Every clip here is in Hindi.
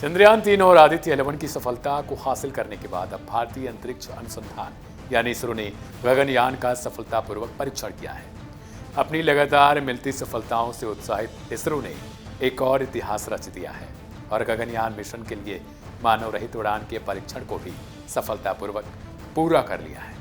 चंद्रयान-3 और आदित्य-11 की सफलता को हासिल करने के बाद अब भारतीय अंतरिक्ष अनुसंधान यानी इसरो ने गगनयान का सफलतापूर्वक परीक्षण किया है। अपनी लगातार मिलती सफलताओं से उत्साहित इसरो ने एक और इतिहास रच दिया है और गगनयान मिशन के लिए मानव रहित उड़ान के परीक्षण को भी सफलतापूर्वक पूरा कर लिया है।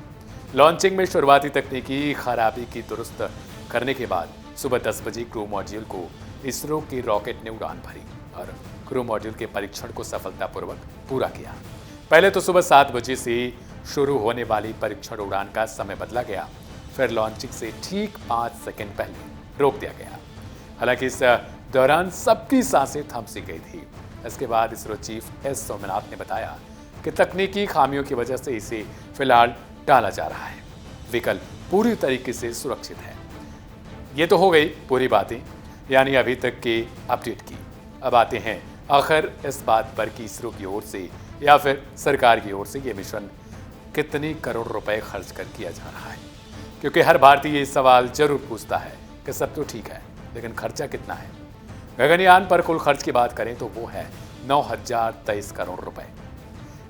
लॉन्चिंग में शुरुआती तकनीकी खराबी की दुरुस्त करने के बाद सुबह 10 बजे क्रू मॉड्यूल को इसरो के रॉकेट ने उड़ान भरी और क्रू मॉड्यूल के परीक्षण को सफलतापूर्वक पूरा किया। पहले तो सुबह 7 बजे से शुरू होने वाली परीक्षण उड़ान का समय बदला गया, फिर लॉन्चिंग से ठीक 5 सेकंड पहले रोक दिया गया। हालांकि इस दौरान सबकी सांसें थम सी गई थी। इसके बाद इसरो चीफ एस सोमनाथ ने बताया कि तकनीकी खामियों की वजह से इसे फिलहाल टाला जा रहा है। विकल्प पूरी तरीके से सुरक्षित है। ये तो हो गई पूरी बातें, यानी अभी तक के अपडेट की। अब आते हैं आखिर इस बात पर कि इसरो की ओर से या फिर सरकार की ओर से ये मिशन कितने करोड़ रुपए खर्च कर किया जा रहा है, क्योंकि हर भारतीय ये सवाल जरूर पूछता है कि सब तो ठीक है लेकिन खर्चा कितना है। गगनयान पर कुल खर्च की बात करें तो वो है 9,023 करोड़ रुपए।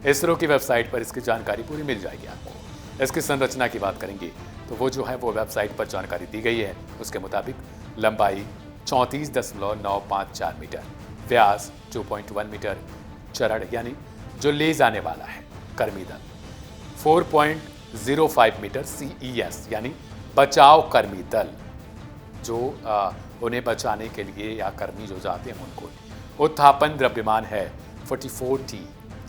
इसरो की वेबसाइट पर इसकी जानकारी पूरी मिल जाएगी आपको। इसकी संरचना की बात करेंगे तो वो जो है वो वेबसाइट पर जानकारी दी गई है। उसके मुताबिक लंबाई 34.954 मीटर, व्यास 2.1 मीटर, चरण यानी जो ले जाने वाला है कर्मी दल 4.05 मीटर, CES यानी बचाव कर्मी दल जो उन्हें बचाने के लिए या कर्मी जो जाते हैं उनको, उत्थापन द्रव्यमान है 44T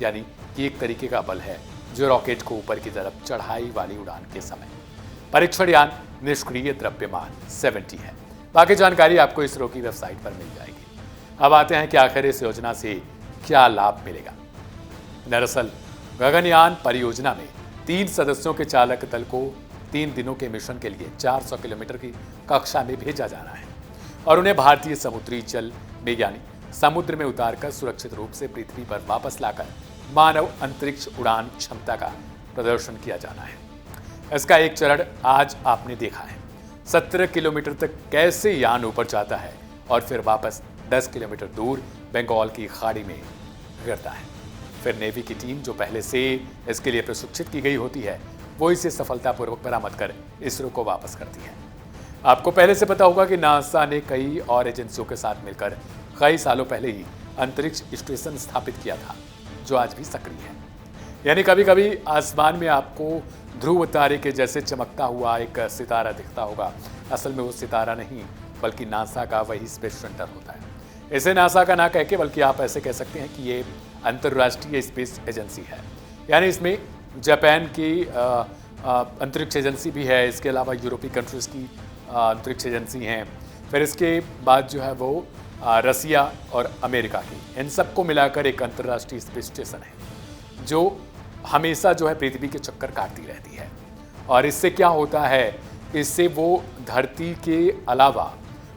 यानी कि एक तरीके का बल है जो रॉकेट को ऊपर की तरफ चढ़ाई वाली उड़ान के समय। परीक्षण यान निष्क्रिय द्रव्यमान 70 है। बाकी जानकारी आपको इसरो की वेबसाइट पर मिल जाएगी। अब आते हैं कि आखिर इस योजना से क्या लाभ मिलेगा। दरअसल गगनयान परियोजना में 3 सदस्यों के चालक दल को 3 दिनों के मिशन के लिए 400 किलोमीटर की कक्षा में भेजा जाना है और उन्हें भारतीय समुद्री जल में यानी समुद्र में उतारकर सुरक्षित रूप से पृथ्वी पर वापस लाकर मानव अंतरिक्ष उड़ान क्षमता का प्रदर्शन किया जाना है। इसका एक चरण आज आपने देखा है। 17 किलोमीटर तक कैसे यान ऊपर जाता है और फिर वापस 10 किलोमीटर दूर बंगाल की खाड़ी में गिरता है। फिर नेवी की टीम जो पहले से इसके लिए प्रशिक्षित की गई होती है वो इसे सफलतापूर्वक बरामद कर इसरो को वापस करती है। आपको पहले से पता होगा कि नासा ने कई और एजेंसियों के साथ मिलकर कई सालों पहले ही अंतरिक्ष स्टेशन स्थापित किया था जो आज भी सक्रिय है। यानी कभी कभी आसमान में आपको ध्रुव तारे के जैसे चमकता हुआ एक सितारा दिखता होगा। असल में वो सितारा नहीं बल्कि नासा का वही स्पेस सेंटर होता है। इसे नासा का ना कह के बल्कि आप ऐसे कह सकते हैं कि ये अंतर्राष्ट्रीय स्पेस एजेंसी है। यानी इसमें जापान की अंतरिक्ष एजेंसी भी है, इसके अलावा यूरोपीय कंट्रीज़ की अंतरिक्ष एजेंसी हैं, फिर इसके बाद जो है वो रसिया और अमेरिका की, इन सबको मिलाकर एक अंतर्राष्ट्रीय स्पेस स्टेशन है जो हमेशा जो है पृथ्वी के चक्कर काटती रहती है। और इससे क्या होता है, इससे वो धरती के अलावा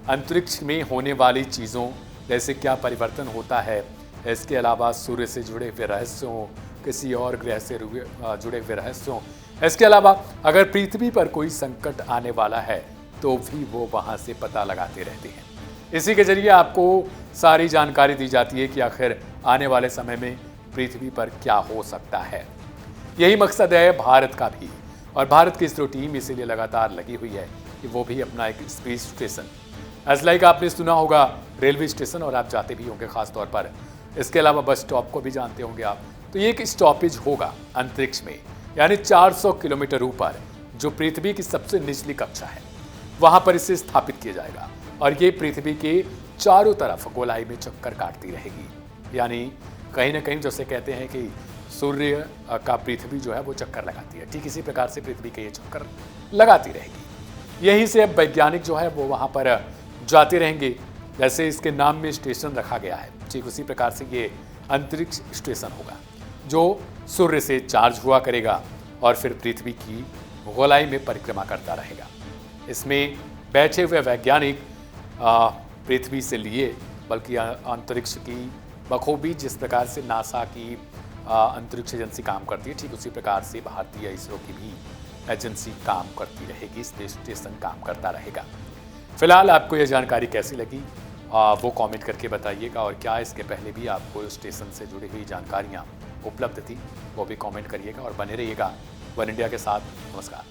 अंतरिक्ष में होने वाली चीज़ों जैसे क्या परिवर्तन होता है, इसके अलावा सूर्य से जुड़े हुए रहस्यों, किसी और ग्रह से जुड़े हुए रहस्यों, इसके अलावा अगर पृथ्वी पर कोई संकट आने वाला है तो भी वो वहाँ से पता लगाते रहते हैं। इसी के जरिए आपको सारी जानकारी दी जाती है कि आखिर आने वाले समय में पृथ्वी पर क्या हो सकता है। यही मकसद है भारत का भी, और भारत की इसरो टीम इसीलिए लगातार लगी हुई है कि वो भी अपना एक स्पेस स्टेशन, एज लाइक आपने सुना होगा रेलवे स्टेशन और आप जाते भी होंगे खास तौर पर, इसके अलावा बस स्टॉप को भी जानते होंगे आप, तो ये एक स्टॉपेज होगा अंतरिक्ष में, यानी 400 किलोमीटर ऊपर जो पृथ्वी की सबसे निचली कक्षा है वहाँ पर इसे स्थापित किया जाएगा और ये पृथ्वी के चारों तरफ गोलाई में चक्कर काटती रहेगी। यानी कहीं ना कहीं जैसे कहते हैं कि सूर्य का पृथ्वी जो है वो चक्कर लगाती है, ठीक इसी प्रकार से पृथ्वी के ये चक्कर लगाती रहेगी। यहीं से अब वैज्ञानिक जो है वो वहाँ पर जाते रहेंगे। जैसे इसके नाम में स्टेशन रखा गया है, ठीक उसी प्रकार से ये अंतरिक्ष स्टेशन होगा जो सूर्य से चार्ज हुआ करेगा और फिर पृथ्वी की गोलाई में परिक्रमा करता रहेगा। इसमें बैठे हुए वैज्ञानिक पृथ्वी से लिए बल्कि अंतरिक्ष की बखूबी जिस प्रकार से नासा की अंतरिक्ष एजेंसी काम करती है, ठीक उसी प्रकार से भारतीय इसरो की भी एजेंसी काम करती रहेगी, स्पेस स्टेशन काम करता रहेगा। फिलहाल आपको यह जानकारी कैसी लगी वो कमेंट करके बताइएगा। और क्या इसके पहले भी आपको स्टेशन से जुड़ी हुई जानकारियाँ उपलब्ध थी, वो भी कमेंट करिएगा और बने रहिएगा वन इंडिया के साथ। नमस्कार।